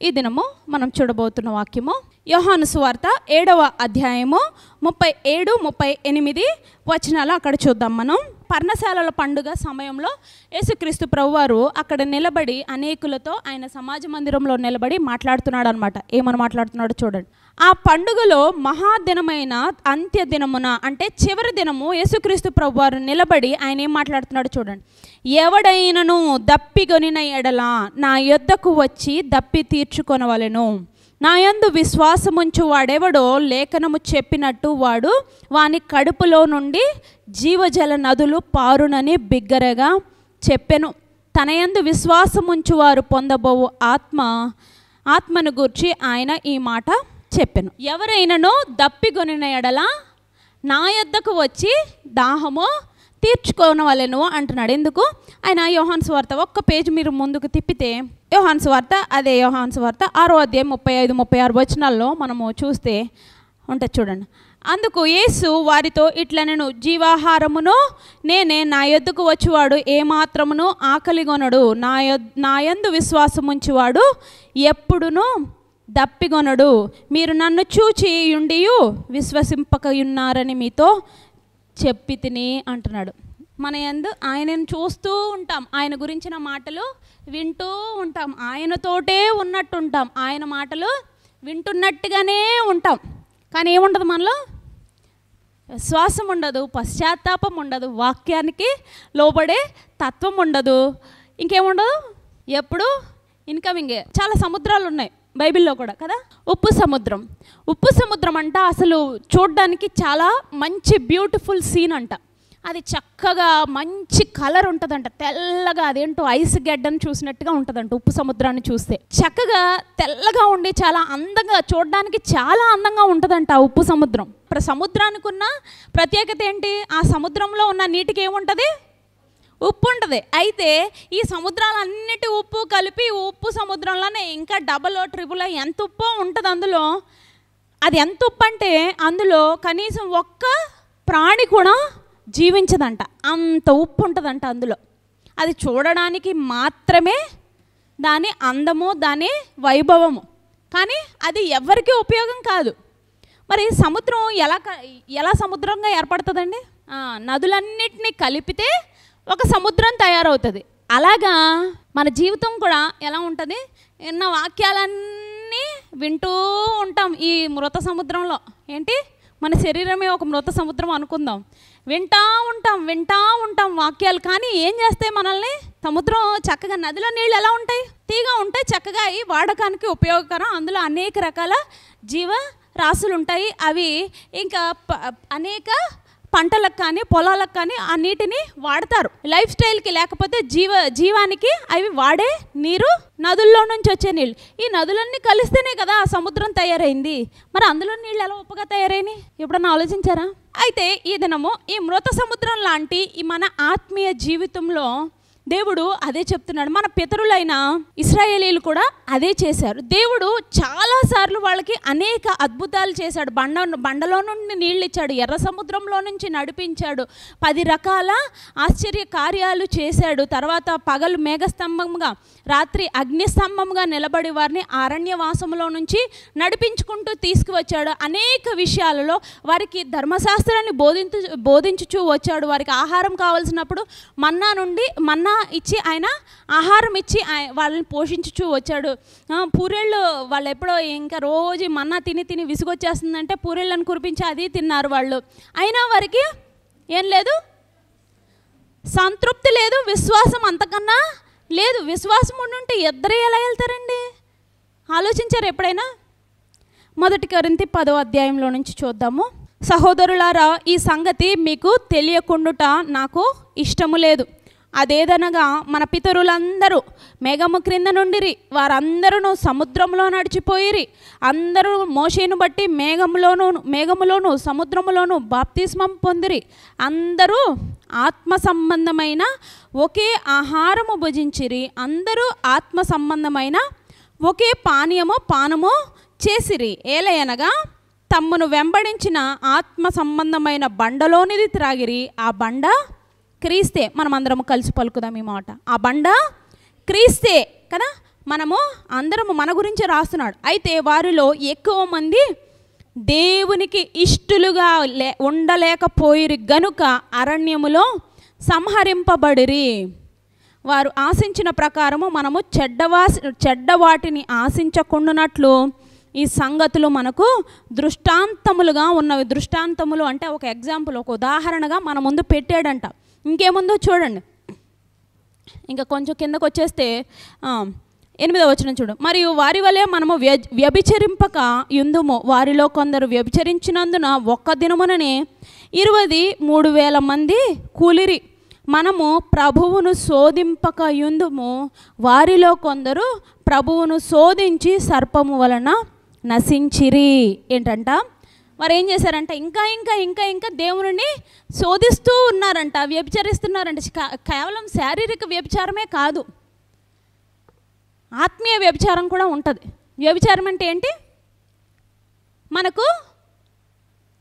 ఈ దినము మనం చూడబోతున్న వాక్యము యోహాను సువార్త 7వ అధ్యాయము 37, 38 వచనాలు అక్కడ చూద్దాం. మనం పర్ణశాలల పండుగ సమయంలో యేసుక్రీస్తు ప్రభువారు అక్కడ నిలబడి అనేకులతో ఆయన సమాజ మందిరంలో నిలబడి మాట్లాడుతున్నాడు అనమాట. ఏమని మాట్లాడుతున్నాడో చూడండి. ఆ పండుగలో మహాదినమైన అంత్య దినమున అంటే చివరి దినము యేసుక్రీస్తు ప్రభువారు నిలబడి ఆయన ఏం మాట్లాడుతున్నాడో చూడండి. ఎవడైనను దప్పిగొనిన ఎడల నా యొద్దకు వచ్చి దప్పి తీర్చుకొనవలెను. నా యందు విశ్వాసముంచు వాడెవడో లేఖనము చెప్పినట్టు వాడు వాని కడుపులో నుండి జీవజల నదులు పారునని బిగ్గరగా చెప్పెను. తన యందు విశ్వాసముంచు వారు పొందబోవు ఆత్మను గూర్చి ఆయన ఈ మాట చెప్పెను. ఎవరైనానో దప్పిగొనిన ఎడల నా యొద్దకు వచ్చి దాహము తీర్చుకోనవలెను అంటున్నాడు. ఎందుకు? ఆయన యోహాను సువార్త ఒక్క పేజ్ మీరు ముందుకు తిప్పితే యోహాను సువార్త 6వ అధ్యాయం 35, 36 వచనాల్లో మనము చూస్తే ఉంటుంది చూడండి. అందుకు యేసు వారితో ఇట్లనెను, జీవాహారమును నేనే, నా యొద్దకు వచ్చువాడు ఏమాత్రమును ఆకలిగొనడు, నా యందు విశ్వాసముంచువాడు ఎప్పుడునూ దప్పిగొనడు. మీరు నన్ను చూచి యుండియు విశ్వసింపకయున్నారని మీతో చెప్పి తిని అంటున్నాడు. మన యందు ఆయనను చూస్తూ ఉంటాం, ఆయన గురించిన మాటలు వింటూ ఉంటాం, ఆయనతోటే ఉన్నట్టుంటాం, ఆయన మాటలు వింటున్నట్టుగానే ఉంటాం. కానీ ఏముండదు మనలో? విశ్వాసం ఉండదు, పశ్చాత్తాపం ఉండదు, వాక్యానికి లోబడే తత్వం ఉండదు, ఇంకేముండదు. ఎప్పుడు ఇన్కమింగే. చాలా సముద్రాలు ఉన్నాయి బైబిల్లో కూడా కదా. ఉప్పు సముద్రం అంట అసలు చూడ్డానికి చాలా మంచి బ్యూటిఫుల్ సీన్ అంట. అది చక్కగా మంచి కలర్ ఉంటుందంట, తెల్లగా, అదేంటో ఐస్ గడ్డను చూసినట్టుగా ఉంటుందంట. ఉప్పు సముద్రాన్ని చూస్తే చక్కగా తెల్లగా ఉండి చాలా అందంగా, చూడడానికి చాలా అందంగా ఉంటుందంట ఆ ఉప్పు సముద్రం. సముద్రానికి ఉన్న ప్రత్యేకత ఏంటి? ఆ సముద్రంలో ఉన్న నీటికి ఏముంటుంది? ఉప్పు ఉంటుంది. అయితే ఈ సముద్రాలన్నిటి ఉప్పు కలిపి ఉప్పు సముద్రంలోనే ఇంకా డబల్ ట్రిపుల్ ఎంత ఉప్పు ఉంటుంది అందులో. అది ఎంత ఉప్పు అంటే అందులో కనీసం ఒక్క ప్రాణి కూడా జీవించదంట, అంత ఉప్పు ఉంటుందంట అందులో. అది చూడడానికి మాత్రమే దాని అందము, దాని వైభవము, కానీ అది ఎవరికీ ఉపయోగం కాదు. మరి సముద్రం ఎలా సముద్రంగా ఏర్పడుతుందండి? నదులన్నిటినీ కలిపితే ఒక సముద్రం తయారవుతుంది. అలాగా మన జీవితం కూడా ఎలా ఉంటుంది? ఎన్న వాక్యాలన్నీ వింటూ ఉంటాం ఈ మృత సముద్రంలో. ఏంటి? మన శరీరమే ఒక మృత సముద్రం అనుకుందాం. వింటూ ఉంటాం వాక్యాలు. కానీ ఏం చేస్తాయి మనల్ని? సముద్రం చక్కగా, నదిలో నీళ్ళు ఎలా ఉంటాయి? తీగా ఉంటాయి, చక్కగా అవి వాడకానికి ఉపయోగకరం. అందులో అనేక రకాల జీవ రాశులు ఉంటాయి. అవి ఇంకా అనేక పంటలకు కానీ పొలాలకు కానీ ఆ నీటిని వాడతారు లైఫ్ స్టైల్కి. లేకపోతే జీవానికి అవి వాడే నీరు నదుల్లో నుంచి వచ్చే నీళ్ళు. ఈ నదులన్నీ కలిస్తేనే కదా ఆ సముద్రం తయారైంది. మరి అందులో నీళ్ళు ఎలా ఉప్పుగా తయారైనాయి? ఎప్పుడన్నా ఆలోచించారా? అయితే ఈ దినము ఈ మృత సముద్రం లాంటి ఈ మన ఆత్మీయ జీవితంలో దేవుడు అదే చెప్తున్నాడు. మన పితరులైన ఇశ్రాయేలీలు కూడా అదే చేశారు. దేవుడు చాలాసార్లు వాళ్ళకి అనేక అద్భుతాలు చేశాడు. బండలో నుండి నీళ్ళు ఇచ్చాడు, ఎర్ర సముద్రంలో నుంచి నడిపించాడు, 10 రకాల ఆశ్చర్య కార్యాలు చేశాడు. తర్వాత పగలు మేఘస్తంభంగా, రాత్రి అగ్నిస్తంభంగా నిలబడి వారిని అరణ్యవాసంలో నుంచి నడిపించుకుంటూ తీసుకువచ్చాడు. అనేక విషయాలలో వారికి ధర్మశాస్త్రాన్ని బోధించుచూ వచ్చాడు. వారికి ఆహారం కావాల్సినప్పుడు మన్నా ఇచ్చి ఆయన ఆహారం ఇచ్చి వాళ్ళని పోషించుచూ వచ్చాడు. పూరేళ్ళు వాళ్ళు ఎప్పుడో ఇంకా రోజు మన్నా తిని విసుగొచ్చేస్తుందంటే పూరేళ్ళని కురిపించి అది తిన్నారు వాళ్ళు. అయినా వారికి ఏం లేదు? సంతృప్తి లేదు, విశ్వాసం అంతకన్నా లేదు. విశ్వాసం ఉండుంటే ఇద్దరే ఎలా వెళ్తారండి? ఆలోచించారు ఎప్పుడైనా? 1 కొరింథీ 10వ అధ్యాయంలో నుంచి చూద్దాము. సహోదరులారా, ఈ సంగతి మీకు తెలియకుండుట నాకు ఇష్టము లేదు. అదేదనగా మన పితరులందరూ మేఘము క్రింద నుండిరి, వారందరూ సముద్రంలో నడిచిపోయిరి. అందరూ మోషేను బట్టి మేఘములోను సముద్రములోను బాప్తిస్మం పొందిరి. అందరూ ఆత్మ సంబంధమైన ఒకే ఆహారము భుజించిరి. అందరూ ఆత్మ సంబంధమైన ఒకే పానము చేసిరి. ఏలయనగా తమ్మును వెంబడించిన ఆత్మ సంబంధమైన బండలోనిది త్రాగిరి. ఆ బండ క్రీస్తే. మనం అందరం కలిసి పలుకుదాం ఈ మాట. ఆ బండ క్రీస్తే కదా. మనము అందరము మన గురించి రాస్తున్నాడు. అయితే వారిలో ఎక్కువ మంది దేవునికి ఇష్టలుగా ఉండలేకపోయిరి గనుక అరణ్యములో సంహరింపబడిరి. వారు ఆశించిన ప్రకారము మనము చెడ్డవాటిని ఆశించకుండానట్లు ఈ సంగతులు మనకు దృష్టాంతములుగా ఉన్నవి. దృష్టాంతములు అంటే ఒక ఎగ్జాంపుల్, ఒక ఉదాహరణగా మన ముందు పెట్టాడంట. ఇంకేముందో చూడండి. ఇంకా కొంచెం కిందకు వచ్చేస్తే 8వ వచనం చూడు. మరియు వారి వలె మనము వ్యభిచరింపక యుందుము. వారిలో కొందరు వ్యభిచరించినందున ఒక్క దినముననే 23,000 మంది కూలిరి. మనము ప్రభువును శోధింపక యుందుము. వారిలో కొందరు ప్రభువును శోధించి సర్పము వలన నశించిరి. ఏంటంట, వారు ఏం చేశారంట, ఇంకా ఇంకా ఇంకా ఇంకా దేవుని శోధిస్తూ ఉన్నారంట, వ్యభిచరిస్తున్నారంట. కేవలం శారీరక వ్యభిచారమే కాదు, ఆత్మీయ వ్యభిచారం కూడా ఉంటుంది. వ్యభిచారం అంటే ఏంటి? మనకు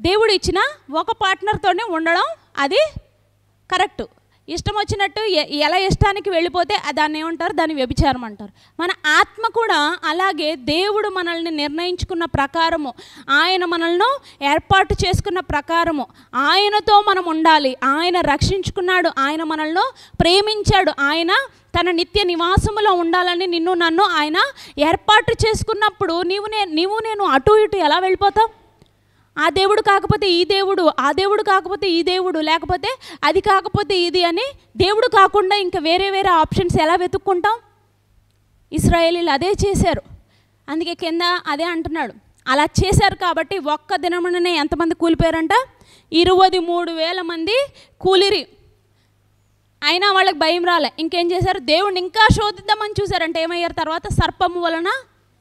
దేవుడు ఇచ్చిన ఒక పార్ట్నర్తోనే ఉండడం, అది కరెక్టు. ఇష్టం వచ్చినట్టు ఎలా ఇష్టానికి వెళ్ళిపోతే దాన్ని ఏమంటారు? దాన్ని వ్యభిచారం అంటారు. మన ఆత్మ కూడా అలాగే దేవుడు మనల్ని నిర్ణయించుకున్న ప్రకారము, ఆయన మనల్ని ఏర్పాటు చేసుకున్న ప్రకారము ఆయనతో మనం ఉండాలి. ఆయన రక్షించుకున్నాడు, ఆయన మనల్ని ప్రేమించాడు, ఆయన తన నిత్య నివాసములో ఉండాలని నిన్ను నన్ను ఆయన ఏర్పాటు చేసుకున్నప్పుడు నీవు నేను అటు ఇటు ఎలా వెళ్ళిపోతాం? ఆ దేవుడు కాకపోతే ఈ దేవుడు, ఆ దేవుడు కాకపోతే ఈ దేవుడు, లేకపోతే అది కాకపోతే ఇది అని దేవుడు కాకుండా ఇంకా వేరే వేరే ఆప్షన్స్ ఎలా వెతుక్కుంటాం? ఇశ్రాయేలీలు అదే చేశారు. అందుకే కింద అదే అంటున్నాడు. అలా చేశారు కాబట్టి ఒక్క దినముననే ఎంతమంది కూలిపోయారంట? 23,000 మంది కూలిరి. అయినా వాళ్ళకి భయం రాలే. ఇంకేం చేశారు? దేవుడిని ఇంకా శోధిద్దామని చూశారంటే ఏమయ్యారు? తర్వాత సర్పము వలన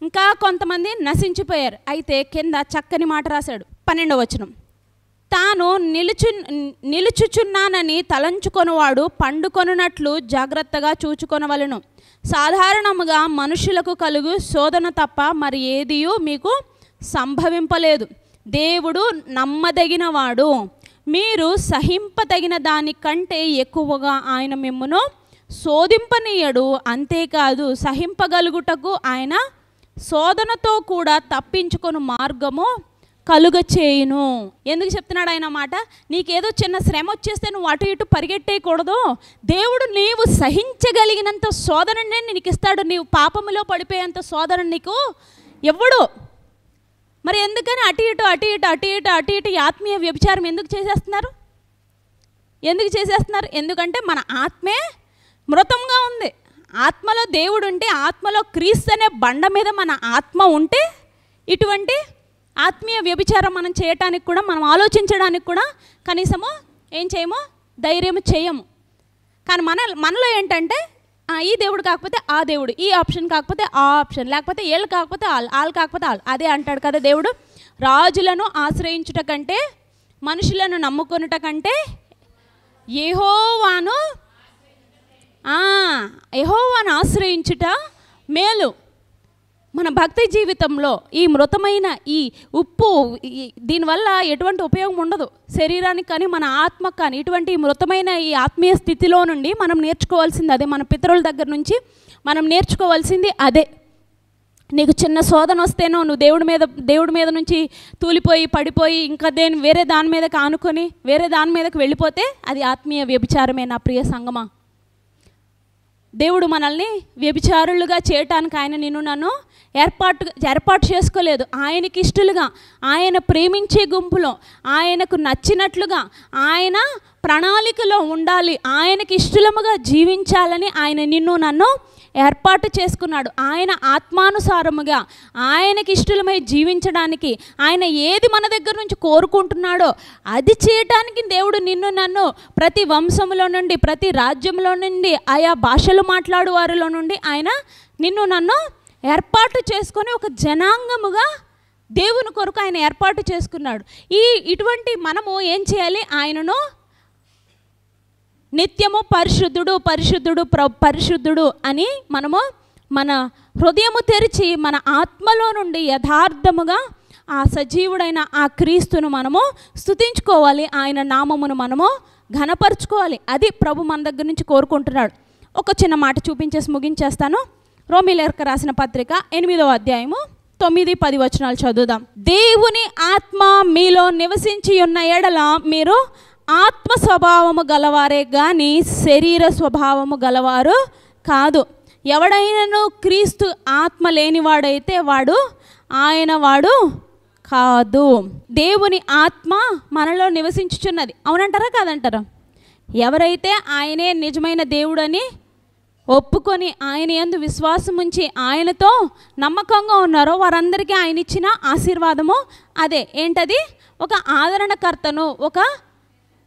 ఇంకా కొంతమంది నశించిపోయారు. అయితే కింద చక్కని మాట రాశాడు, 12వ వచనం. తాను నిలుచుచున్నానని తలంచుకొనువాడు పండుకొనున్నట్లు జాగ్రత్తగా చూచుకొనవలెను. సాధారణముగా మనుషులకు కలుగు శోధన తప్ప మరి ఏదియూ మీకు సంభవింపలేదు. దేవుడు నమ్మదగినవాడు, మీరు సహింపదగిన దానికంటే ఎక్కువగా ఆయన మిమ్మును శోధింపనీయడు. అంతేకాదు, సహింపగలుగుటకు ఆయన శోధనతో కూడా తప్పించుకొని మార్గము కలుగచేయును. ఎందుకు చెప్తున్నాడు ఆయన మాట? నీకేదో చిన్న శ్రమ వచ్చేస్తే నువ్వు అటు ఇటు పరిగెట్టేయకూడదు. దేవుడు నీవు సహించగలిగినంత శోధననే నీకు ఇస్తాడు. నీవు పాపములో పడిపోయేంత శోధన నీకు ఇవ్వడు. మరి ఎందుకని అటు ఇటు అటు ఇటు అటు ఇటు అటు ఇటు ఆత్మీయ వ్యభిచారం ఎందుకు చేసేస్తున్నారు? ఎందుకంటే మన ఆత్మే మృతంగా ఉంది. ఆత్మలో దేవుడు ఉంటే, ఆత్మలో క్రీస్తు అనే బండ మీద మన ఆత్మ ఉంటే ఇటువంటి ఆత్మీయ వ్యభిచారం మనం చేయటానికి కూడా, మనం ఆలోచించడానికి కూడా కనీసము ఏం చేయము, ధైర్యము చేయము. కానీ మనలో ఏంటంటే ఈ దేవుడు కాకపోతే ఆ దేవుడు, ఈ ఆప్షన్ కాకపోతే ఆ ఆప్షన్, లేకపోతే వీళ్ళు కాకపోతే వాళ్ళు కాకపోతే వాళ్ళు. అదే అంటాడు కదా దేవుడు, రాజులను ఆశ్రయించుట కంటే మనుషులను నమ్ముకొనుట కంటే యెహోవాను ఆశ్రయించుట మేలు. మన భక్తి జీవితంలో ఈ మృతమైన ఈ ఉప్పు, దీనివల్ల ఎటువంటి ఉపయోగం ఉండదు శరీరానికి కానీ మన ఆత్మకు కానీ. ఇటువంటి మృతమైన ఈ ఆత్మీయ స్థితిలో నుండి మనం నేర్చుకోవాల్సింది అదే. మన పితరుల దగ్గర నుంచి మనం నేర్చుకోవాల్సింది అదే. నీకు చిన్న శోధన వస్తేనో నువ్వు దేవుడి మీద నుంచి తూలిపోయి పడిపోయి ఇంకా వేరే దాని మీదకి ఆనుకొని వేరే దాని మీదకి వెళ్ళిపోతే అది ఆత్మీయ వ్యభిచారమే నా ప్రియ సంగమా. దేవుడు మనల్ని వ్యభిచారులుగా చేయటానికి ఆయన నిన్ను నన్ను ఏర్పాటు చేసుకోలేదు. ఆయనకి ఇష్టలుగా, ఆయన ప్రేమించే గుంపులో, ఆయనకు నచ్చినట్లుగా, ఆయన ప్రణాళికలో ఉండాలి, ఆయనకి ఇష్టలముగా జీవించాలని ఆయన నిన్ను నన్ను ఏర్పాటు చేసుకున్నాడు. ఆయన ఆత్మానుసారముగా ఆయనకి ఇష్టలమై జీవించడానికి ఆయన ఏది మన దగ్గర నుంచి కోరుకుంటున్నాడో అది చేయటానికి దేవుడు నిన్ను నన్ను ప్రతి వంశంలో నుండి, ప్రతి రాజ్యంలో నుండి, ఆయా భాషలు మాట్లాడు వారిలో నుండి ఆయన నిన్ను నన్ను ఏర్పాటు చేసుకొని ఒక జనాంగముగా దేవుని కొరకు ఆయన ఏర్పాటు చేసుకున్నాడు. ఇటువంటి మనము ఏం చేయాలి? ఆయనను నిత్యము పరిశుద్ధుడు పరిశుద్ధుడు పరిశుద్ధుడు అని మనము మన హృదయము తెరిచి మన ఆత్మలో నుండి యథార్థముగా ఆ సజీవుడైన ఆ క్రీస్తును మనము స్తుతించుకోవాలి. ఆయన నామమును మనము ఘనపరుచుకోవాలి. అది ప్రభు మన దగ్గర నుంచి కోరుకుంటున్నాడు. ఒక చిన్న మాట చూపించేసి ముగించేస్తాను. రోమీయులకు రాసిన పత్రిక 8వ అధ్యాయము 9-10 వచనాలు చదువుదాం. దేవుని ఆత్మ మీలో నివసించి ఉన్న ఎడల మీరు ఆత్మ స్వభావము గలవారే గాని శరీర స్వభావము గలవారు కాదు. ఎవడైనను క్రీస్తు ఆత్మ లేనివాడైతే వాడు ఆయన వాడు కాదు. దేవుని ఆత్మ మనలో నివసించుచున్నది. అవునంటారా కాదంటారా? ఎవరైతే ఆయనే నిజమైన దేవుడని ఒప్పుకొని ఆయన యందు విశ్వాసం ఉంచి ఆయనతో నమ్మకంగా ఉన్నారో వారందరికీ ఆయన ఇచ్చిన ఆశీర్వాదము అదే. ఏంటది? ఒక ఆదరణకర్తను, ఒక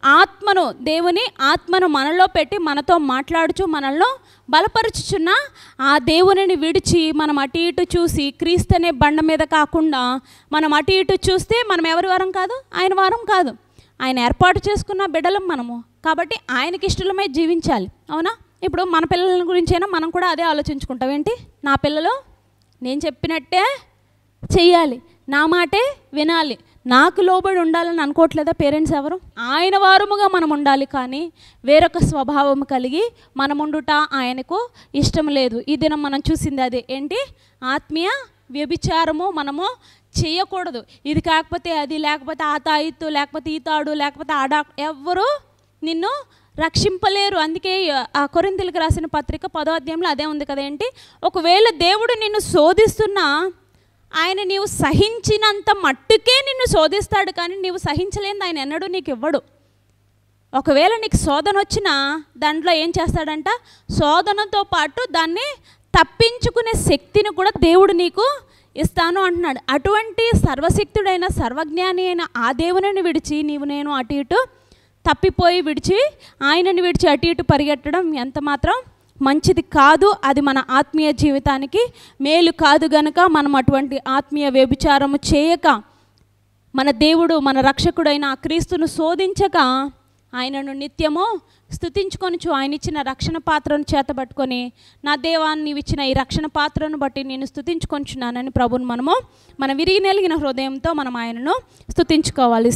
ఆత్మను, దేవుని ఆత్మను మనలో పెట్టి మనతో మాట్లాడుచు మనల్ని బలపరుచుచున్న ఆ దేవునిని విడిచి మనం అటు ఇటు చూసి క్రీస్తు అనే బండ మీద కాకుండా మనం అటు ఇటు చూస్తే మనం ఎవరి వారం కాదు, ఆయన వారం కాదు. ఆయన ఏర్పాటు చేసుకున్న బిడ్డలం మనము. కాబట్టి ఆయనకి ఇష్టలమే జీవించాలి. అవునా? ఇప్పుడు మన పిల్లల గురించైనా మనం కూడా అదే ఆలోచించుకుంటాం. ఏంటి? నా పిల్లలు నేను చెప్పినట్టే చెయ్యాలి, నా మాటే వినాలి, నాకు లోబడి ఉండాలని అనుకోవట్లేదా పేరెంట్స్ ఎవరు? ఆయన వారముగా మనం ఉండాలి, కానీ వేరొక స్వభావం కలిగి మనం ఉండుట ఆయనకు ఇష్టం లేదు. ఈ దినం మనం చూసింది అదే. ఏంటి? ఆత్మీయ వ్యభిచారము మనము చేయకూడదు. ఇది కాకపోతే అది, లేకపోతే ఆ తాయిత్తు, లేకపోతే ఈ తాడు, లేకపోతే ఆడా, ఎవ్వరూ నిన్ను రక్షింపలేరు. అందుకే ఆ కొరింథీయులకు రాసిన పత్రిక 10వ అధ్యాయంలో అదే ఉంది కదా. ఏంటి? ఒకవేళ దేవుడు నిన్ను శోధిస్తున్నా ఆయన నీవు సహించినంత మట్టుకే నిన్ను శోధిస్తాడు, కానీ నీవు సహించలేని ఆయన ఎన్నడూ నీకు ఇవ్వడు. ఒకవేళ నీకు శోధన వచ్చినా దాంట్లో ఏం చేస్తాడంట? శోధనతో పాటు దాన్ని తప్పించుకునే శక్తిని కూడా దేవుడు నీకు ఇస్తాను అంటున్నాడు. అటువంటి సర్వశక్తుడైన సర్వజ్ఞాని అయిన ఆ దేవునిని విడిచి నీవు నేను అటు ఇటు తప్పిపోయి విడిచి ఆయనని విడిచి అటు ఇటు పరిగెట్టడం ఎంత మాత్రం మంచిది కాదు. అది మన ఆత్మీయ జీవితానికి మేలు కాదు. గనుక మనం అటువంటి ఆత్మీయ వ్యభిచారము చేయక మన దేవుడు మన రక్షకుడైన ఆ క్రీస్తును శోధించక ఆయనను నిత్యము స్తుతించుకొనుచు ఆయన ఇచ్చిన రక్షణ పాత్రను చేతబట్టుకొని నా దేవాన్ని ఇచ్చిన ఈ రక్షణ పాత్రను బట్టి నేను స్తుతించుకొంచున్నానని ప్రభువును మన విరిగి నెలిగిన హృదయంతో మనం ఆయనను స్తుతించుకోవాలి.